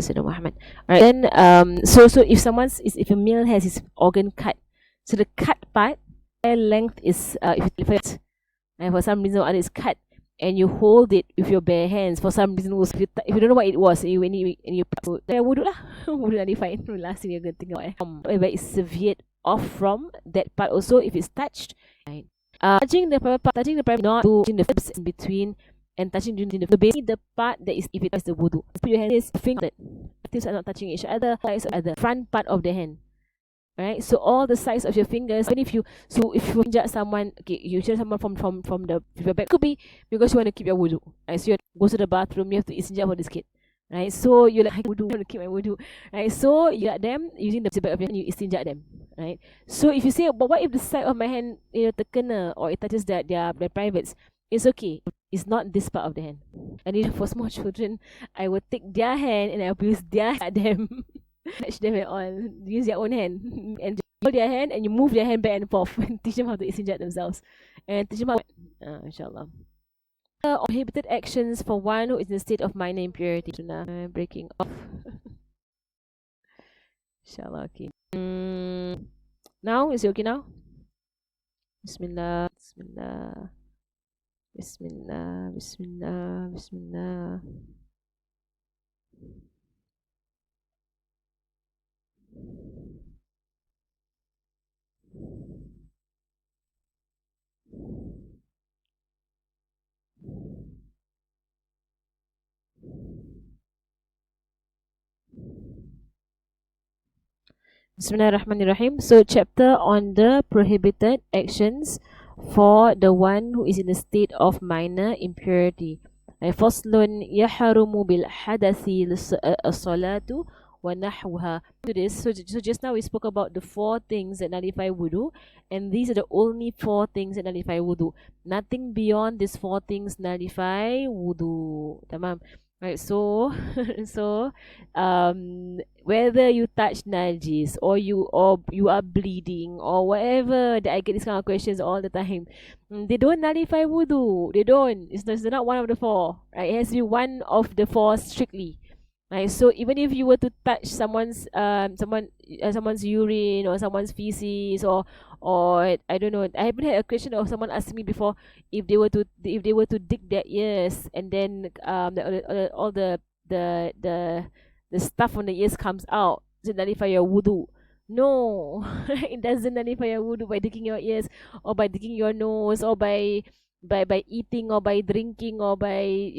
Sayyidina Muhammad. Alright, then so if a male has his organ cut, so the cut part, their length is if it's and for some reason or other it's cut, and you hold it with your bare hands for some reason, if you don't know what it was, when you wudu lah, wudu nullified. Last thing you're gonna think about. Where it's severed off from that part also if it's touched. Right. Touching the private part, not touching the fibs in between and touching the part that is if it is the wudu. Put your hands, finger, things are not touching each other, sides of the front part of the hand. Right, so all the sides of your fingers. Even if you injure someone, okay, you injure someone from the your back, could be because you want to keep your wudu. Right, so you go to the bathroom, you have to istinja for this kid. Right, so you like wudu, want to keep my wudu. Right, so you got them using the back of your hand, you istinja them. Right, so if you say, but what if the side of my hand, terkena or it touches their privates? It's okay. It's not this part of the hand. And if for small children, I will take their hand and I will use their hand at them. Touch them at all. Use their own hand and hold their hand and you move their hand back and forth and teach them how to istinja themselves and teach them how inshallah. Prohibited actions for one who is in a state of minor impurity. Breaking off. Inshallah, okay. Now is it okay now? Bismillah, Bismillah, Bismillah, Bismillah, Bismillah. Bismillahirrahmanirrahim. So chapter on the prohibited actions for the one who is in a state of minor impurity. Faslun yaharumu bil hadathi as-salatu wa nahwaha. So just now we spoke about the 4 things that nullify wudu, and these are the only 4 things that nullify wudu. Nothing beyond these 4 things nullify wudu. Tamam. Right, so whether you touch najis or you are bleeding or whatever, that I get these kind of questions all the time. They don't nullify wudu. They don't. It's not one of the 4. Right? It has to be one of the 4 strictly. Right, so even if you were to touch someone's urine or someone's feces or I don't know, I haven't had a question of someone asking me before if they were to dig their ears and then all the stuff on the ears comes out. Does it nullify your wudu? No, it doesn't nullify your wudu by digging your ears or by digging your nose or by eating or by drinking or by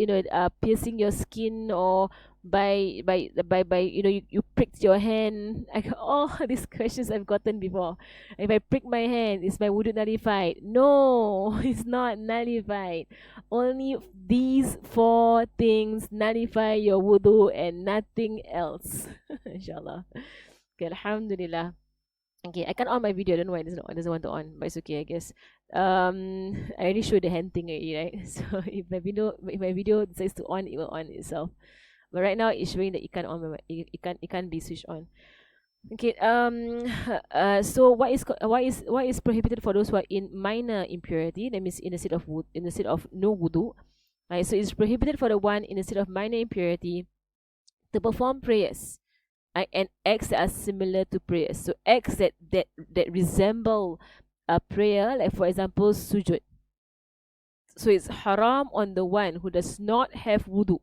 piercing your skin or by you pricked your hand. All these questions I've gotten before. If I prick my hand, is my wudu nullified? No, it's not nullified. Only these 4 things nullify your wudu and nothing else. Inshallah. Okay, alhamdulillah. Okay, I can't on my video. I don't know why it doesn't want to on, but it's okay, I guess. I already showed the hand thing already, right? So if my video decides to on, it will on itself. But right now it's showing that it can't on. It can't be switched on. Okay. So what is prohibited for those who are in minor impurity? That means in the state of no wudu. Right. So it's prohibited for the one in the state of minor impurity to perform prayers. And acts that are similar to prayers. So acts that resemble a prayer, like for example sujud. So it's haram on the one who does not have wudu.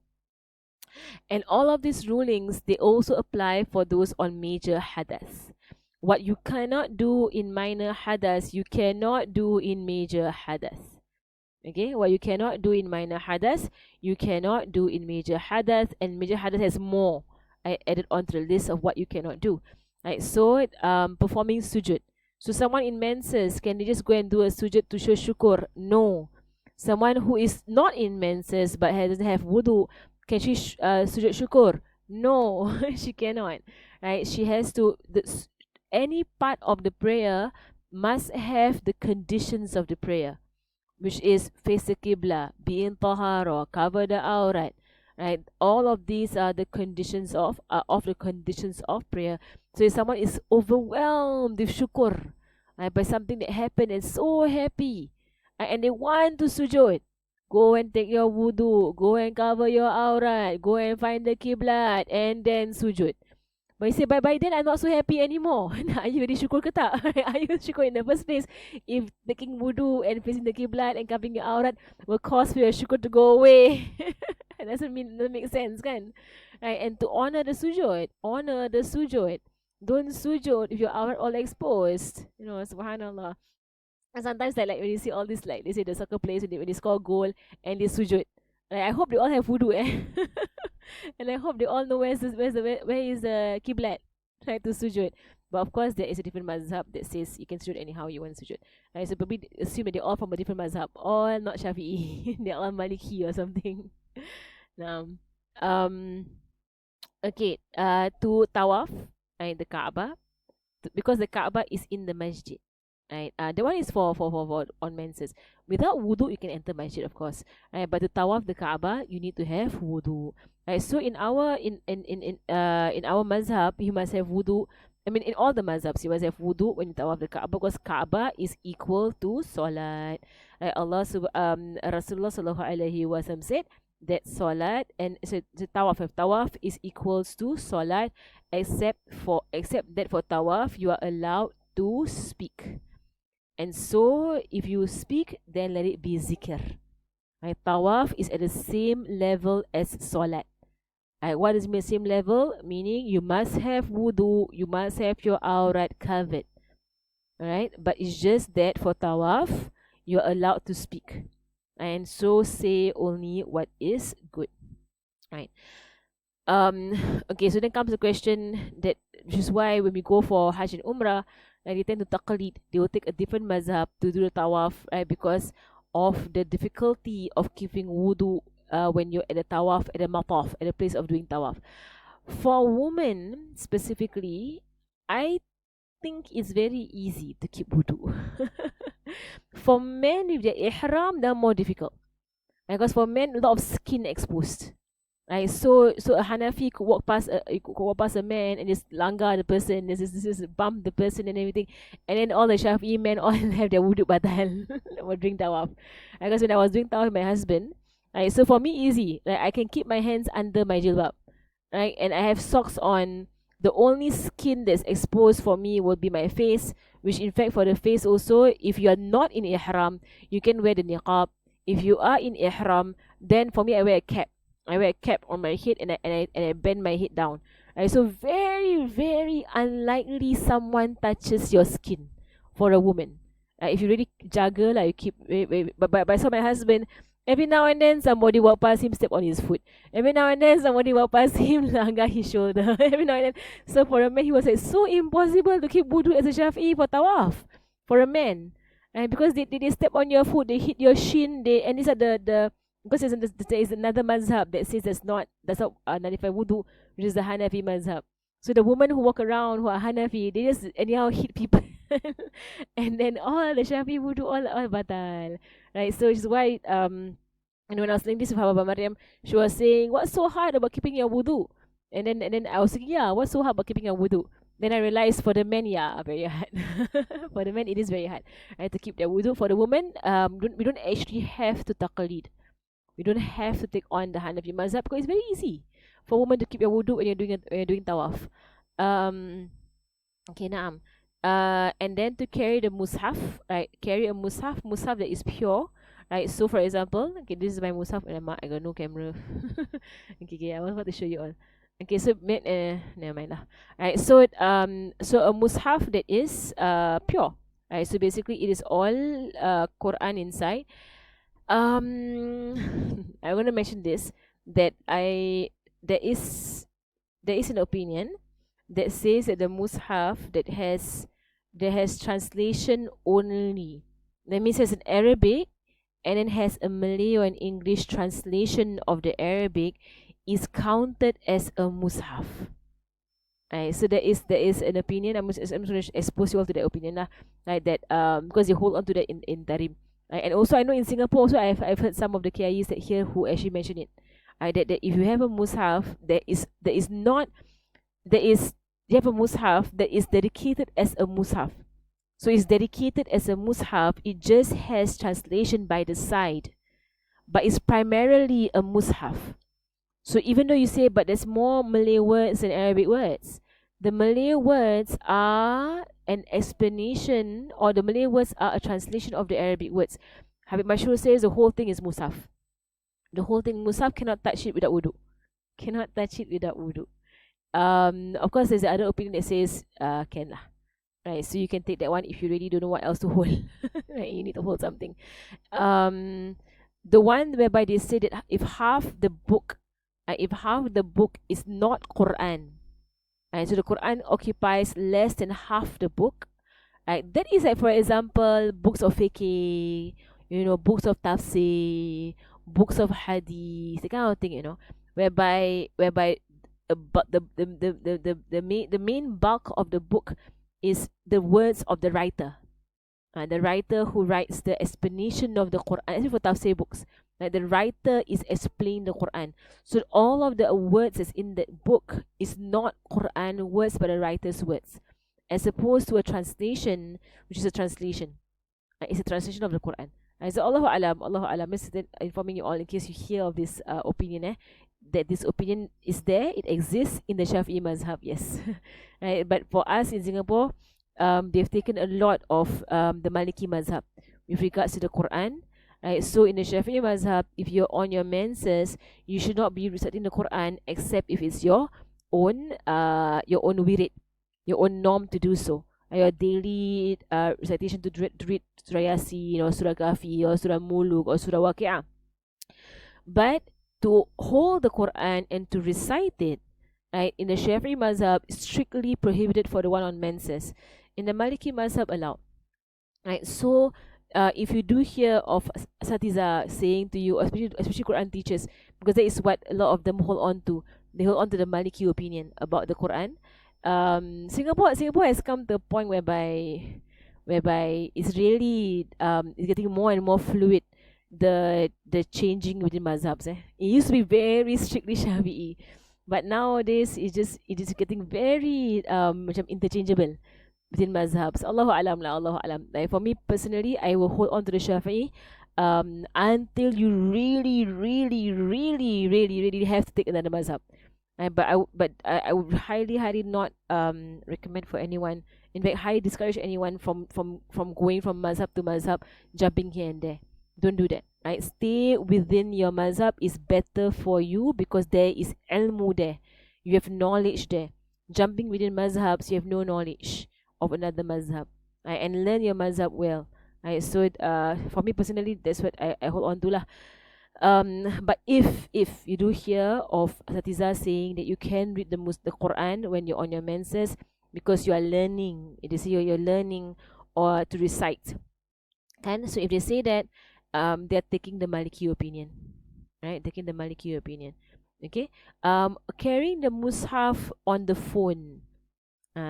And all of these rulings, they also apply for those on major hadas. What you cannot do in minor hadas, you cannot do in major hadas. Okay, what you cannot do in minor hadas, you cannot do in major hadas, and major hadas has more. I added on to the list of what you cannot do. Right, so performing sujud. So someone in menses, can they just go and do a sujud to show shukr? No. Someone who is not in menses but doesn't have wudu, can she sujud shukr? No, she cannot. Right, she has to. Any part of the prayer must have the conditions of the prayer, which is face the qibla, be in tahara, cover the awrat. Right, all of these are the conditions of prayer. So if someone is overwhelmed with shukr, right, by something that happened and so happy, and they want to sujud, go and take your wudu, go and cover your aurat, go and find the qiblat, and then sujud. But you say, by then I'm not so happy anymore. Are you really syukur ke tak? Are you syukur in the first place? If taking wudu and facing the qiblat and covering your aurat will cause your syukur to go away. It doesn't make sense, kan? Right? And to honor the sujud. Don't sujud if your aurat all exposed. You know, subhanallah. And sometimes like when you see all this, like they say the soccer players when they score a goal and they sujud. Like, I hope they all have wudu, and I hope they all know where is the qiblat, right, to sujud. But of course, there is a different mazhab that says you can sujud anyhow you want to sujud. Right, so probably assume that they're all from a different mazhab, all not Shafi'i, they're all Maliki or something. Now, okay, to tawaf, right, the Kaaba, because the Kaaba is in the masjid. Right, the one is for on menses. Without wudu, you can enter masjid, of course. Right, but to tawaf the Kaaba, you need to have wudu. Right, so in our mazhab, you must have wudu. I mean, in all the mazhabs, you must have wudu when you tawaf the Kaaba, because Kaaba is equal to salat. Right, Rasulullah sallallahu alaihi wasallam said that salat and so the tawaf is equals to salat, except that for tawaf you are allowed to speak. And so, if you speak, then let it be zikr. Right? Tawaf is at the same level as salat. Right? What is the same level? Meaning, you must have wudu, you must have your aurat covered. Right? But it's just that for tawaf, you're allowed to speak. And so, say only what is good. Right? Okay, so then comes the question that, which is why when we go for Hajj and Umrah, they tend to taqalid. They will take a different mazhab to do the tawaf, right? Because of the difficulty of keeping wudu when you're at the tawaf, at the mataf, at the place of doing tawaf. For women specifically, I think it's very easy to keep wudu. For men with their ihram, they're more difficult. Because for men, a lot of skin exposed. Right, so a Hanafi could walk past a man and just langgar the person, just bump the person and everything, and then all the Shafi'i men all have their wudu batal or doing tawaf. Because when I was doing tawaf with my husband, right, so for me easy, like I can keep my hands under my jilbab, right, and I have socks on. The only skin that's exposed for me will be my face, which in fact for the face also, if you are not in ihram, you can wear the niqab. If you are in ihram, then for me I wear a cap. I wear a cap on my head and I bend my head down. Right, so very, very unlikely someone touches your skin for a woman. If you really juggle, like you keep. But I saw my husband, every now and then somebody walk past him, step on his foot. Every now and then somebody walk past him, langgar his shoulder. Every now and then. So for a man, he was like, so impossible to keep wudu as a Shafi'i for tawaf. For a man. And because they step on your foot, they hit your shin, and these are the because there is another mazhab that says that's not nullify wudu, which is the Hanafi mazhab. So the women who walk around who are Hanafi, they just anyhow hit people, and then all the Shafi wudu all batal, right? So which is why and when I was saying this with Hababa Maryam, she was saying, "What's so hard about keeping your wudu?" And then I was thinking, yeah, what's so hard about keeping your wudu? Then I realized for the men, yeah, very hard. For the men, it is very hard, right, to keep their wudu. For the women, we don't actually have to taqalid. We don't have to take on the Hanafi mazhab because it's very easy for women to keep your wudu when you're doing tawaf. Okay, naam. And then to carry the mushaf, right? Carry a mushaf that is pure, right? So for example, okay, this is my mushaf, and I got no camera. okay, I was about to show you all. Okay, so never mind lah. Right, so a mushaf that is pure, right? So basically, it is all Quran inside. I want to mention this, that there is an opinion that says that the mushaf that has translation only, that means has an Arabic and then has a Malay or an English translation of the Arabic, is counted as a mushaf. Right, so there is an opinion. I'm just going to expose you all to that opinion lah, right? That because you hold on to that in Tarim. Right, and also I know in Singapore also I've heard some of the Kiais that here who actually mention it. That if you have a mushaf you have a mushaf that is dedicated as a mushaf. So it's dedicated as a mushaf, it just has translation by the side. but it's primarily a mushaf. So even though you say, but there's more Malay words than Arabic words, the Malay words are an explanation, or the Malay words are a translation of the Arabic words. Habib Mashur says the whole thing is mushaf. The whole thing, mushaf cannot touch it without wudu. Cannot touch it without wudu. Of course, there's the other opinion that says can lah. Right, so you can take that one if you really don't know what else to hold. Right, you need to hold something. The one whereby they say that if half the book is not Quran, and so the Quran occupies less than half the book, right? That is like, for example, books of fiqh, books of tafsir, books of hadith, the kind of thing, whereby but the main bulk of the book is the words of the writer. The writer who writes the explanation of the Quran, especially for tafsir books. Like the writer is explaining the Quran. So all of the words that's in the book is not Quran words but the writer's words. As opposed to a translation, which is a translation. It's a translation of the Quran. So Allahu Alam, is informing you all in case you hear of this opinion, that this opinion is there, it exists in the Shafi'i mazhab, yes. Right? But for us in Singapore, they've taken a lot of the Maliki mazhab with regards to the Quran. Right? So in the Shafi'i mazhab, if you're on your menses, you should not be reciting the Quran except if it's your own wirid, your own norm to do so. Your daily recitation to read Surah Yasin or Surah Kafi or Surah Muluk or Surah Waqi'ah. But to hold the Quran and to recite it, right, in the Shafi'i mazhab, strictly prohibited for the one on menses. In the Maliki mazhab, allowed. Right, so if you do hear of Asatiza saying to you, especially Quran teachers, because that is what a lot of them hold on to. They hold on to the Maliki opinion about the Quran. Singapore has come to a point whereby it's really it's getting more and more fluid, the changing within mazhabs. It used to be very strictly Shafi'i, but nowadays it is getting very macam interchangeable within mazhabs. Allahu alam lah, Allahu alam. Like for me personally, I will hold on to the Shafi'i until you really have to take another mazhab. But I would highly not recommend for anyone. In fact, highly discourage anyone from going from mazhab to mazhab, jumping here and there. Don't do that. Right? Stay within your mazhab is better for you because there is ilmu there. You have knowledge there. Jumping within mazhabs, you have no knowledge of another mazhab. Right? And learn your mazhab well. Right? So for me personally, that's what I hold on to lah. But if you do hear of Asatiza saying that you can read the Quran when you're on your menses because you are learning, it is you're learning or to recite. And so if they say that, they're taking the Maliki opinion, right? Taking the Maliki opinion. Okay. Carrying the mushaf on the phone.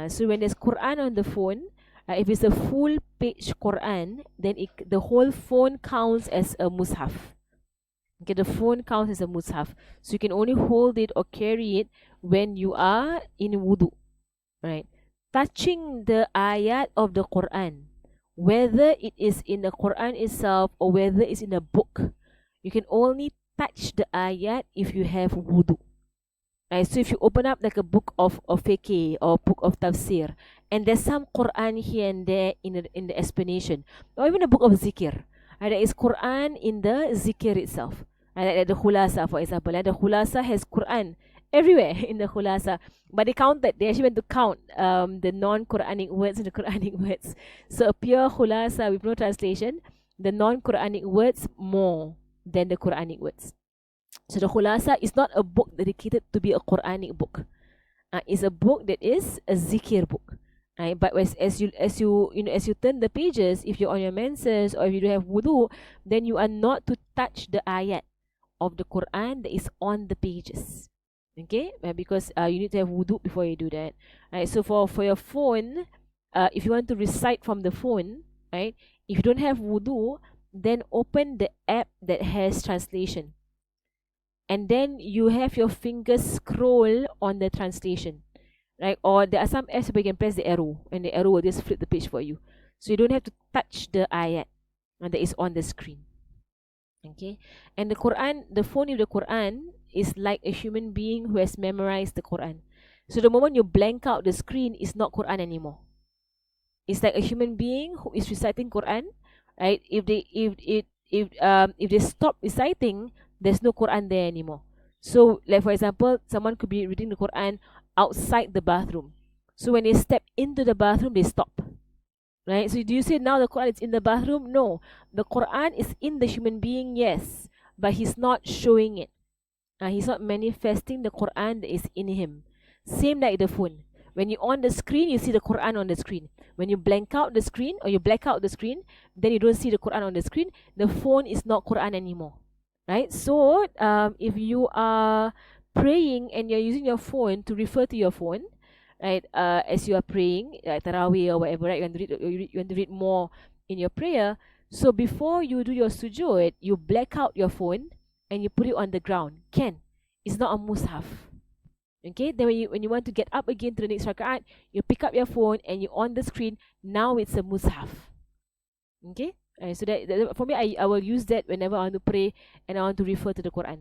So when there's Quran on the phone, if it's a full page Quran, then the whole phone counts as a mushaf. Okay, the phone counts as a mushaf. So you can only hold it or carry it when you are in wudu. Right? Touching the ayat of the Quran, whether it is in the Quran itself or whether it's in a book, you can only touch the ayat if you have wudu. Right? So if you open up like a book of fiqh or book of tafsir, and there's some Quran here and there in the explanation, or even a book of zikr, right? There is Quran in the zikr itself. Right? Like the khulasa, for example. Like the khulasa has Quran everywhere in the khulasa. But they actually went to count the non-Quranic words and the Quranic words. So a pure khulasa with no translation, the non-Quranic words more than the Quranic words. So the khulasa is not a book dedicated to be a Quranic book. It's a book that is a zikr book. Right? But as you turn the pages, if you're on your menses or if you don't have wudu, then you are not to touch the ayat of the Quran that is on the pages. Okay, because you need to have wudu before you do that. Right? So for your phone, if you want to recite from the phone, right? If you don't have wudu, then open the app that has translation, and then you have your fingers scroll on the translation. Right? Or there are some apps where you can press the arrow and the arrow will just flip the page for you. So you don't have to touch the ayat that is on the screen. Okay, and the Quran, the phone with the Quran is like a human being who has memorized the Quran. So the moment you blank out the screen, it's not Quran anymore. It's like a human being who is reciting Quran, right? If they stop reciting, there's no Quran there anymore. So, like for example, someone could be reading the Quran outside the bathroom. So when they step into the bathroom, they stop. Right? So do you say now the Quran is in the bathroom? No. The Quran is in the human being, yes, but he's not showing it. He's not manifesting the Quran that is in him. Same like the phone. When you on the screen, you see the Quran on the screen. When you blank out the screen or you black out the screen, then you don't see the Quran on the screen. The phone is not Quran anymore. Right? So if you are praying and you're using your phone to refer to your phone, right, as you are praying, like Tarawih or whatever, right, you want to read more in your prayer. So before you do your sujood, you black out your phone and you put it on the ground. Can. It's not a mushaf. Okay, then when you want to get up again to the next rakaat, you pick up your phone and you on the screen. Now it's a mushaf. Okay, so that for me, I will use that whenever I want to pray and I want to refer to the Quran.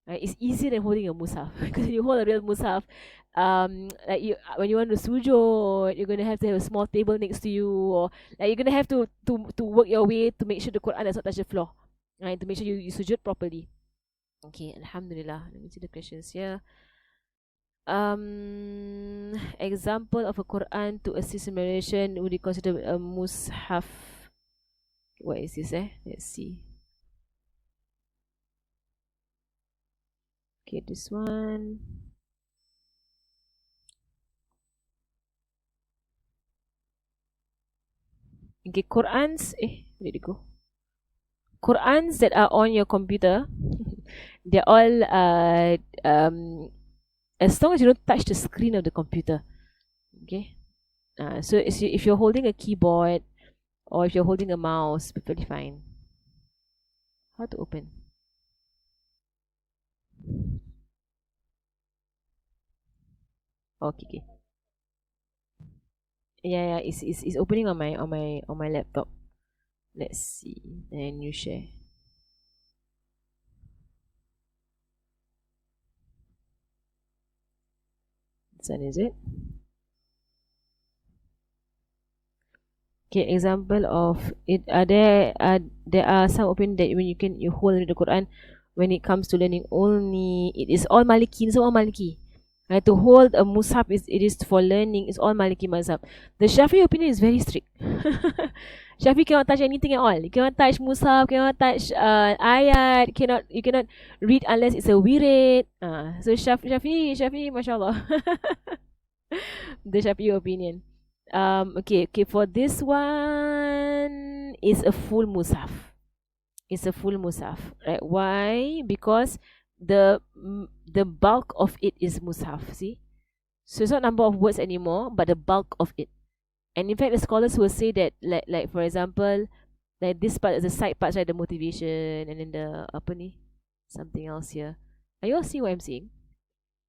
It's easier than holding a mushaf because you hold a real mushaf. Like when you want to sujood, you're gonna have to have a small table next to you, or like you're gonna have to work your way to make sure the Quran does not touch the floor, right? To make sure you sujood properly. Okay, Alhamdulillah. Let me see the questions here. Example of a Quran to assist in meditation would you consider a mushaf? What is this? Let's see. Okay, this one. Okay, Qurans. Where did it go? Qurans that are on your computer, they're all as long as you don't touch the screen of the computer. Okay. So if you're holding a keyboard or if you're holding a mouse, perfectly fine. How to open? Okay. Yeah, it's opening on my laptop. Let's see. And you share. This one, is it? Okay, example of it. There are some opinion that when you hold the Quran, when it comes to learning only, it is all Maliki. So all Maliki. Right, to hold a mushaf it is for learning. It's all Maliki mazhab. The Shafi'i opinion is very strict. Shafi'i cannot touch anything at all. You cannot touch mushaf, cannot touch ayat, you cannot read unless it's a wirid. So Shafi'i, mashallah. The Shafi'i opinion. Okay, for this one is a full mushaf. It's a full mushaf, right? Why? Because the bulk of it is mushaf. See, so it's not number of words anymore, but the bulk of it. And in fact, the scholars will say that, like for example, like this part is the side parts, right? The motivation, and then the apa ni, something else here. Are you all seeing what I'm saying?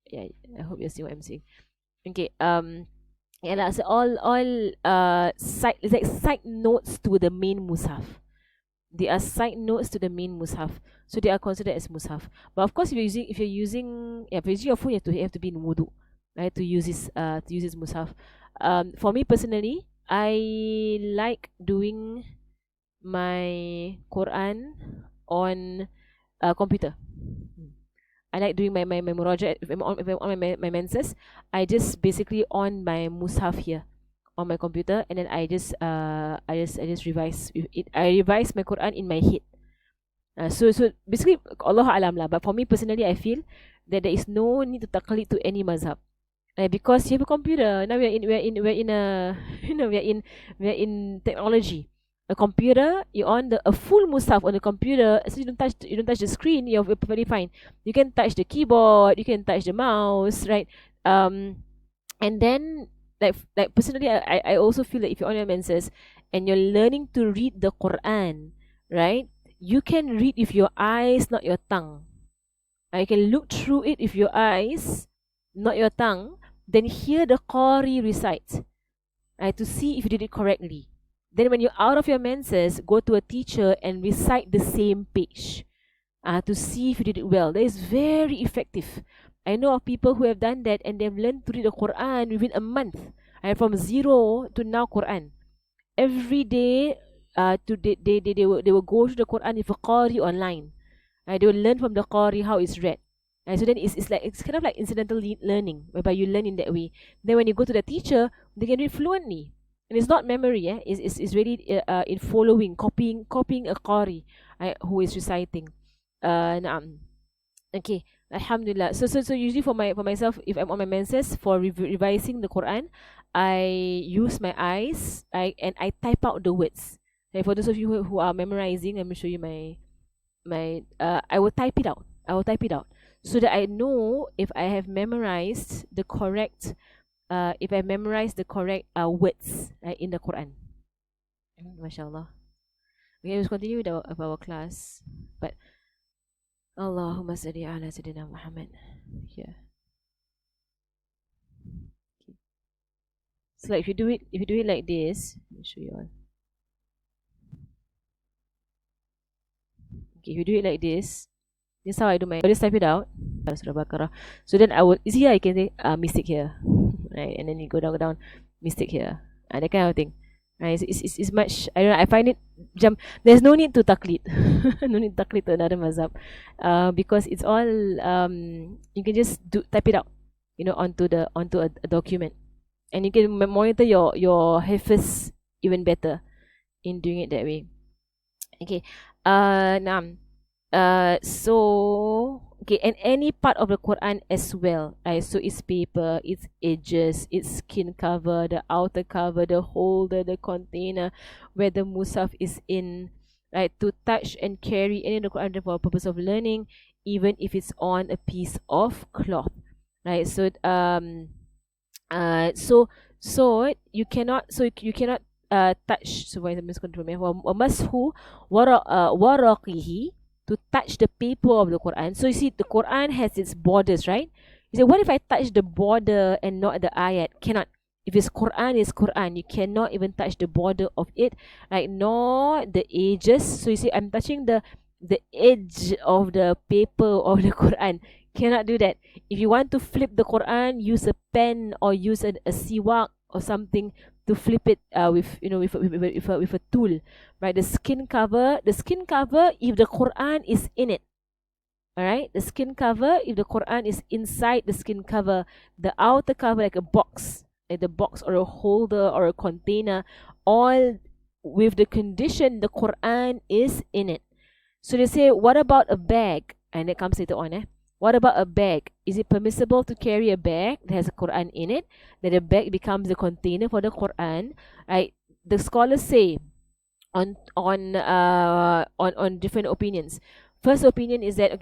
Yeah, I hope you're seeing what I'm saying. Okay. Yeah lah. So all side, it's like side notes to the main mushaf. They are side notes to the main mushaf, so they are considered as mushaf. But of course, if you're using your phone, you have to be in wudu, right, to use this mushaf. For me personally, I like doing my Quran on computer. I like doing my murajat. If I'm on my menses, I just basically on my mushaf here on my computer, and then I just revise it. I revise my Quran in my head. So basically, Allah alam lah. But for me personally, I feel that there is no need to taqlid to any mazhab, because you have a computer. Now we're in a we're in technology. A computer, you on a full mushaf on the computer, so you don't touch the screen. You're perfectly fine. You can touch the keyboard, you can touch the mouse, right? And then like personally, I also feel that if you're on your menses and you're learning to read the Quran, right? You can read with your eyes, not your tongue. You can look through it with your eyes, not your tongue. Then hear the Qari recite, right, to see if you did it correctly. Then when you're out of your menses, go to a teacher and recite the same page. to see if you did it well. That is very effective. I know of people who have done that and they've learned to read the Quran within a month. From zero to now Quran. Every day, they will go to the Quran with a Qari online. They will learn from the Qari how it's read. So then it's kind of like incidental learning, whereby you learn in that way. Then when you go to the teacher, they can read fluently. And it's not memory, it's really in following, copying a Qari who is reciting. Naam. Okay, Alhamdulillah. So usually for myself, if I'm on my menses for revising the Quran, I use my eyes, and I type out the words. Like for those of you who are memorizing, let me show you my I will type it out. So that I know if I have memorized the correct words in the Quran. MashaAllah. Okay, let's continue with our class. But Allahumma salli ala Sayyidina Muhammad. Here. Okay. So like if you do it like this, let me show you all. Okay, if you do it like this is how I do my. I just type it out. Surah Baqarah. So then I would. Here I can say mistake here, right? And then you go down, mistake here, and that kind of thing. Right? It's much. I don't know. I find it jump. There's no need to taqlid. No need to taqlid to another mazhab, because it's all you can just type it out, onto a document, and you can monitor your hafiz even better in doing it that way. Okay. Now. And any part of the Quran as well. So its paper, its edges, its skin cover, the outer cover, the holder, the container where the mushaf is in, right? To touch and carry any of the Quran for the purpose of learning, even if it's on a piece of cloth, right? So you cannot touch. So I'm just going to remember mashu waraqihi, to touch the paper of the Quran. So you see, the Quran has its borders, right? You say, what if I touch the border and not the ayat? Cannot. If it's Quran, you cannot even touch the border of it, right? Nor the edges. So you see, I'm touching the edge of the paper of the Quran. Cannot do that. If you want to flip the Quran, use a pen or use a siwak or something to flip it with a tool, right? The skin cover, if the Quran is in it, all right, the skin cover, if the Quran is inside the skin cover, the outer cover, like a box, like the box or a holder or a container, all with the condition the Quran is in it. So they say, what about a bag? And that comes later on. What about a bag? Is it permissible to carry a bag that has a Quran in it? That the bag becomes the container for the Quran, right? The scholars say on different opinions. First opinion is that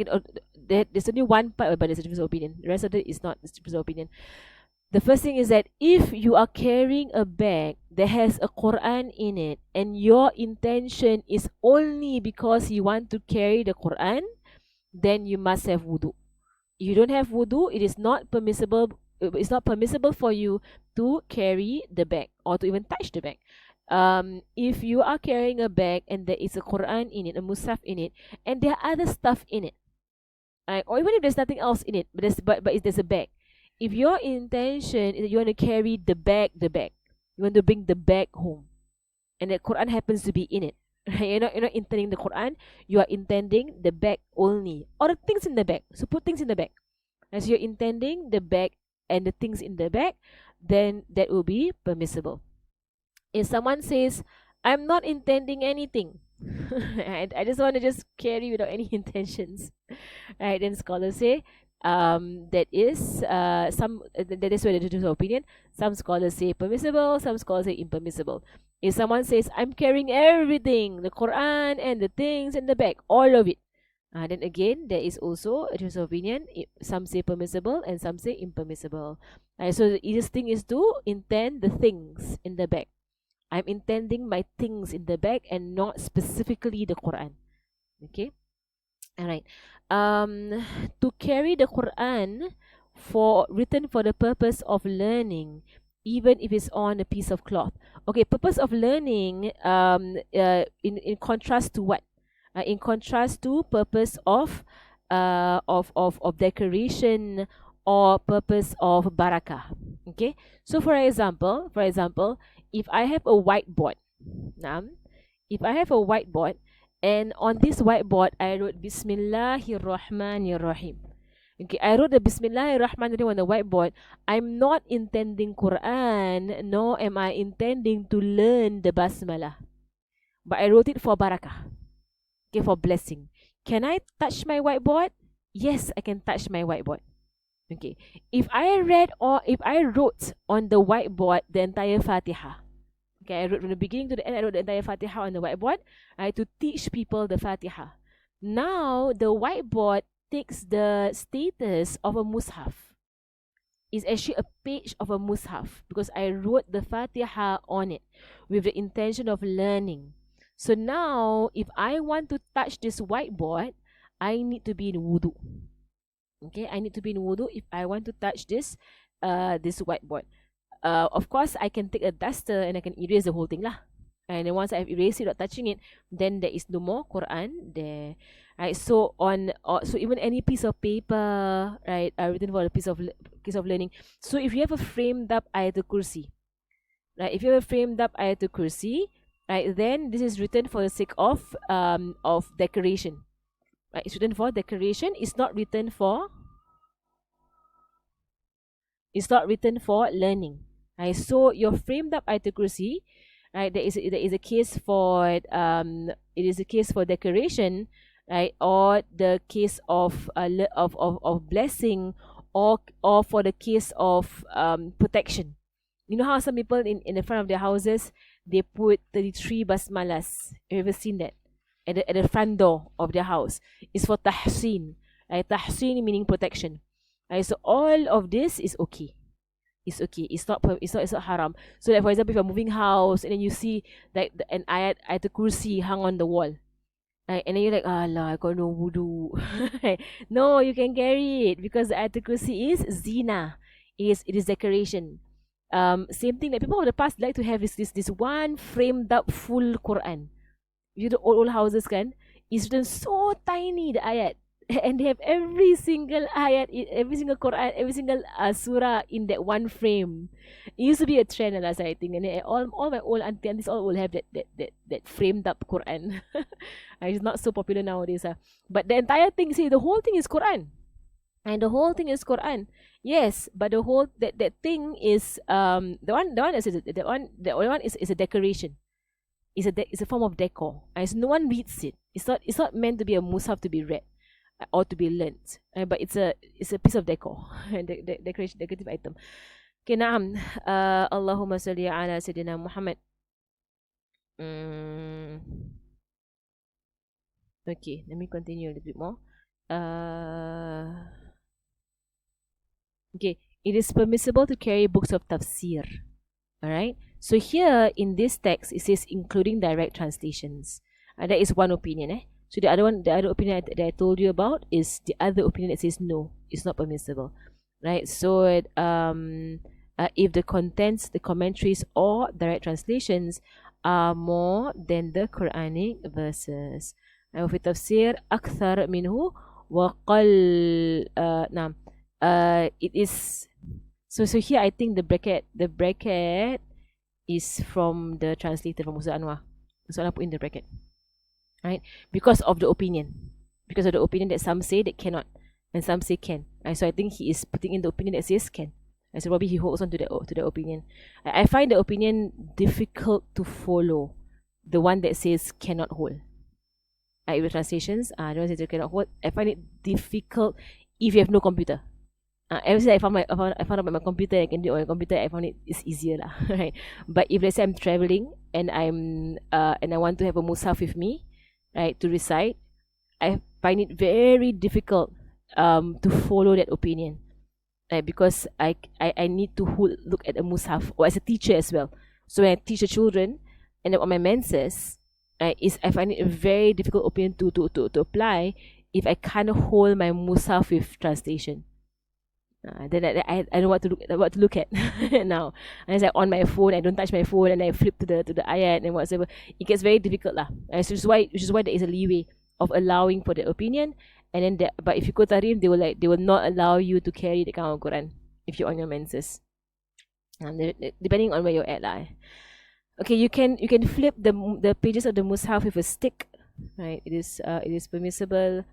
there's only one part, but there's a different opinion. The rest of it is not a different opinion. The first thing is that if you are carrying a bag that has a Quran in it and your intention is only because you want to carry the Quran, then you must have wudu. If you don't have wudu, it is not permissible. It's not permissible for you to carry the bag or to even touch the bag. If you are carrying a bag and there is a Quran in it, a mushaf in it, and there are other stuff in it, right? Or even if there's nothing else in it, but there's a bag. If your intention is that you want to carry the bag, you want to bring the bag home, and the Quran happens to be in it, right? You're not intending the Quran, you are intending the bag only, or the things in the bag. So put things in the bag. As you're intending the bag and the things in the bag, then that will be permissible. If someone says, I'm not intending anything, I just want to just carry without any intentions, right? Then scholars say that is that is where the difference of opinion. Some scholars say permissible, some scholars say impermissible. If someone says, I'm carrying everything, the Quran and the things in the bag, all of it, then again there is also a difference of opinion. Some say permissible and some say impermissible. So the easiest thing is to intend the things in the bag. I'm intending my things in the bag and not specifically the Quran. Okay, all right. To carry the Quran written for the purpose of learning, even if it's on a piece of cloth. Okay, purpose of learning. In contrast to what? in contrast to purpose of decoration or purpose of barakah. Okay, so for example, if I have a whiteboard, now if I have a whiteboard, and on this whiteboard I wrote Bismillahirrahmanirrahim. Okay, I wrote the Bismillahirrahmanirrahim on the whiteboard. I'm not intending Quran, nor am I intending to learn the Basmalah. But I wrote it for barakah. Okay, for blessing. Can I touch my whiteboard? Yes, I can touch my whiteboard. Okay. If I wrote on the whiteboard the entire Fatiha. Okay, I wrote from the beginning to the end, I wrote the entire Fatiha on the whiteboard. I had to teach people the Fatiha. Now the whiteboard takes the status of a mushaf. It's actually a page of a mushaf because I wrote the Fatiha on it with the intention of learning. So now, if I want to touch this whiteboard, I need to be in wudu. Okay, I need to be in wudu if I want to touch this whiteboard. Of course, I can take a duster and I can erase the whole thing lah. And then once I've erased it without touching it, then there is no more Quran there. Right, so even any piece of paper, right, written for a piece of learning. So if you have a framed up Ayatul Kursi, right, right, then this is written for the sake of decoration. Right, it's written for decoration. It's not written for learning. Right, so your framed up Ayatul Kursi, right, there is a case for it is a case for decoration, right, or the case of blessing, or for the case of protection. You know how some people in the front of their houses, they put 33 basmalas. Have you ever seen that? At the front door of their house. It's for tahsin. Right? Tahsin meaning protection. Right? So all of this is okay. It's okay. It's not haram. So like for example, if you're moving house and then you see like an ayatul kursi hung on the wall. Right? And then you're like, Allah, I got no wudu. No, you can carry it because the ayatul kursi is zina. It is decoration. Same thing that people of the past like to have is this one framed up full Quran. You know, old houses kan, it's written so tiny the ayat, and they have every single ayat, every single Quran, every single surah in that one frame. It used to be a trend last I think, and all my old aunties all will have that framed up Quran. It's not so popular nowadays. But the entire thing, see, the whole thing is Quran. And the whole thing is Quran. Yes, but the whole that thing is the one is a decoration. It's a form of decor. As no one reads it. It's not meant to be a mushaf to be read or to be learnt. But it's a piece of decor. Decorative item. Okay, naam. Allahumma salli ala Sayyidina Muhammad. Okay, let me continue a little bit more. Okay, it is permissible to carry books of tafsir. Alright, so here in this text it says including direct translations. That is one opinion. So the other opinion that I told you about is the other opinion that says no, it's not permissible. Right, so if the contents, the commentaries or direct translations are more than the Quranic verses. وفي التفسير أكثر منه وقل نعم. It is so here I think the bracket is from the translator from Musa Anwar. So I'll put in the bracket, right? Because of the opinion that some say that cannot and some say can. So I think he is putting in the opinion that says can. So probably he holds on to the opinion. I find the opinion difficult to follow. The one that says cannot hold. With translations, the one that says cannot hold. I find it difficult if you have no computer. Ever since I found out my computer, I can do it on my computer. I found it's easier lah, right? But if let's say I'm traveling and I want to have a mushaf with me, right, to recite, I find it very difficult to follow that opinion, right? Because I need to look at a mushaf, or as a teacher as well. So when I teach the children and on my menses, I find it a very difficult opinion to apply if I can't hold my mushaf with translation. Then I don't know what to look at now. Unless I on my phone, I don't touch my phone, and I flip to the ayat and whatever. It gets very difficult lah. Which is why there is a leeway of allowing for the opinion. And then but if you go tahrim, they will not allow you to carry the kind of Quran if you're on your menses. Depending on where you're at lah. Okay, you can flip the pages of the mushaf with a stick, right? It is permissible.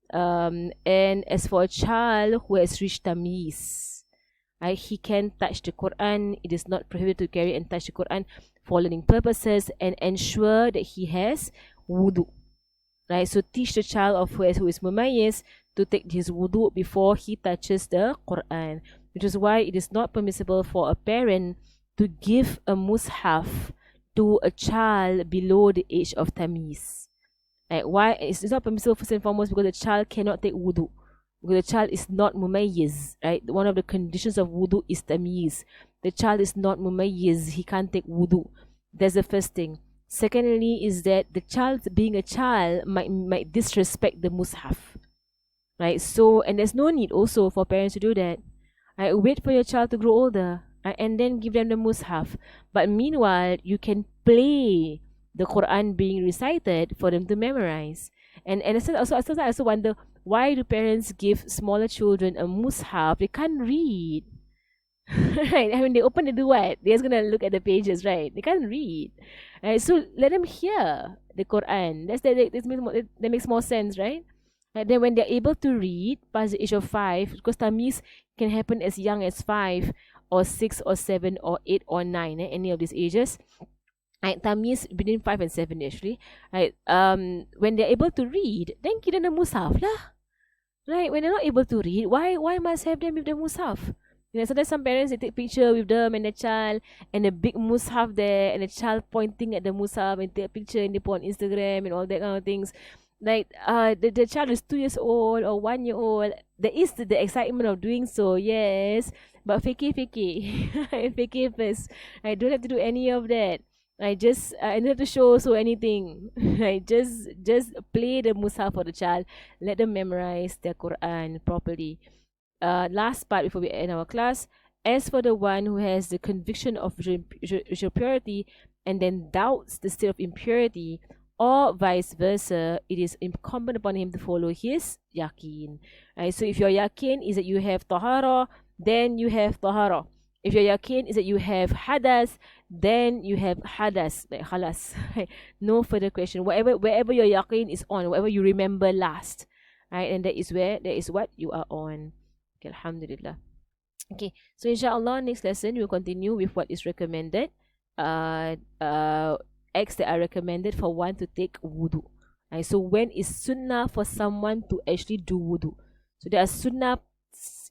And as for a child who has reached tamyiz, right, he can touch the Quran. It is not prohibited to carry and touch the Quran for learning purposes, and ensure that he has wudu. Right, so teach the child of who is mumayyiz to take his wudu before he touches the Quran, which is why it is not permissible for a parent to give a mushaf to a child below the age of tamyiz. Right, why? It's not permissible first and foremost because the child cannot take wudu. Because the child is not mumayyiz, right? One of the conditions of wudu is tamyiz. The child is not mumayyiz, he can't take wudu. That's the first thing. Secondly is that the child, being a child, might disrespect the mushaf, right? So, and there's no need also for parents to do that. Right? Wait for your child to grow older, right? And then give them the mushaf. But meanwhile, you can play the Quran being recited for them to memorize. And I also wonder, why do parents give smaller children a mushaf? They can't read. Right? I mean, they open to do what? They're just gonna look at the pages, right? They can't read. Right? So let them hear the Quran. That makes more sense, right? And then when they're able to read past the age of 5, because tamyiz can happen as young as 5 or 6 or 7 or 8 or 9, any of these ages. Right, tamyiz between 5 and 7 actually. Right, when they're able to read, then give them the mushaf lah. Right, when they're not able to read, why must have them with the mushaf? You know, sometimes some parents, they take picture with them and the child and a big mushaf there and the child pointing at the mushaf and take a picture and they put on Instagram and all that kind of things. Like the child is 2 years old or 1 year old. There is the excitement of doing so, yes, but fikir fikir first. I don't have to do any of that. I don't have to show so anything. I just play the mushaf for the child. Let them memorize their Quran properly. Last part before we end our class. As for the one who has the conviction of ritual purity and then doubts the state of impurity, or vice versa, it is incumbent upon him to follow his yaqeen. Right? So if your yaqeen is that you have tahara, then you have tahara. If your yaqeen is that you have hadas, then you have hadas, like khalas. No further question. Wherever your yaqeen is on, whatever you remember last, right? And that is what you are on. Okay, alhamdulillah. Okay, so inshallah next lesson we'll continue with what is recommended. Acts that are recommended for one to take wudu. Right? So when is sunnah for someone to actually do wudu? So there are sunnah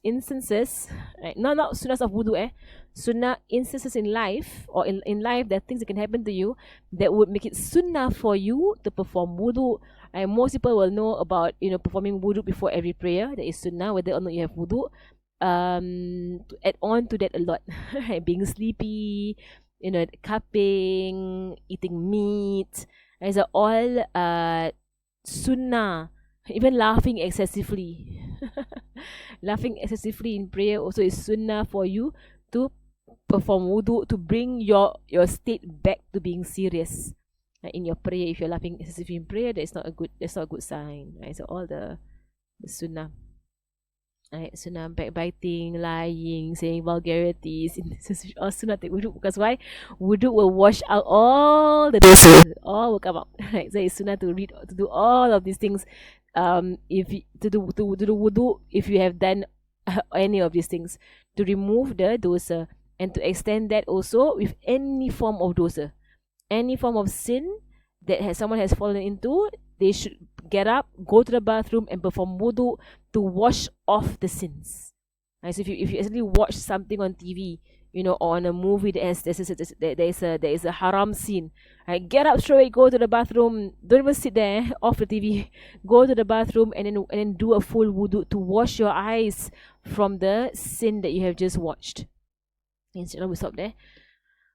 instances, right? Not sunnahs of wudu, sunnah instances in life, or in life, there are things that can happen to you that would make it sunnah for you to perform wudu. And most people will know about, performing wudu before every prayer. That is sunnah, whether or not you have wudu. To add on to that a lot, right? Being sleepy, cupping, eating meat, these are all sunnah. Even laughing excessively. Laughing excessively in prayer also is sunnah for you to perform wudu, to bring your state back to being serious. In your prayer, if you're laughing excessively in prayer, that's not a good sign. Right? So all the sunnah. Right, sunnah, backbiting, lying, saying vulgarities, all sunnah take wudu. Because why? Wudu will wash out all the doses. All will come out. Right, so it's sunnah to do all of these things. If to do wudu, if you have done any of these things, to remove the dosa, and to extend that also with any form of dosa, any form of sin that someone has fallen into, they should get up, go to the bathroom, and perform wudu to wash off the sins. Right, so if you actually watch something on TV, or on a movie that has there is a haram scene, right, get up straight away, go to the bathroom, don't even sit there off the TV, go to the bathroom and then do a full wudu to wash your eyes from the sin that you have just watched. Inshallah, we stop there.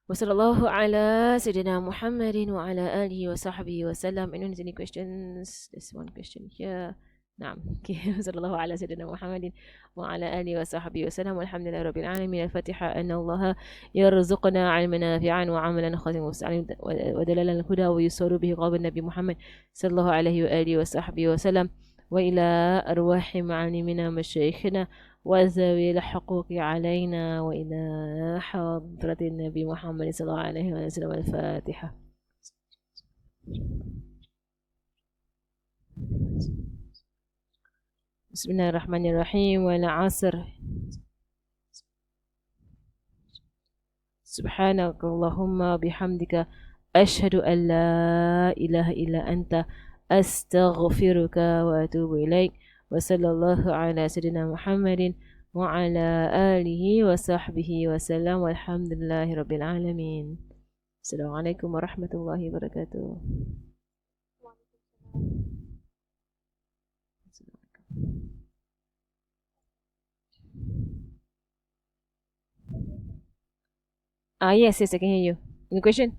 Wassallallahu ala Sayyidina Muhammadin wa ala alihi wa sahbihi wa sallam. Anyone has any questions? There's one question here. نعم. صلى الله على سيدنا محمد وعلى آله وصحبه وسلم والحمد لله رب العالمين. الفاتحة. أن الله يرزقنا علما نافعا وعملا خاتما مستعينا ودلالا الهدى ويسر به قلب النبي محمد صلى الله عليه وآله وصحبه وسلم، وإلى أرواح معلمنا مشايخنا وذوي الحقوق علينا، وإلى حضرة النبي محمد صلى الله عليه وسلم. الفاتحة. بسم الله الرحمن الرحيم. والعصر. سبحانك اللهم بحمدك أشهد أن لا إله إلا أنت أستغفرك وأتوب إليك. وصلى الله على سيدنا محمد وعلى آله وصحبه وسلم والحمد لله رب العالمين. السلام عليكم ورحمة الله وبركاته. Yes, I can hear you. Any question?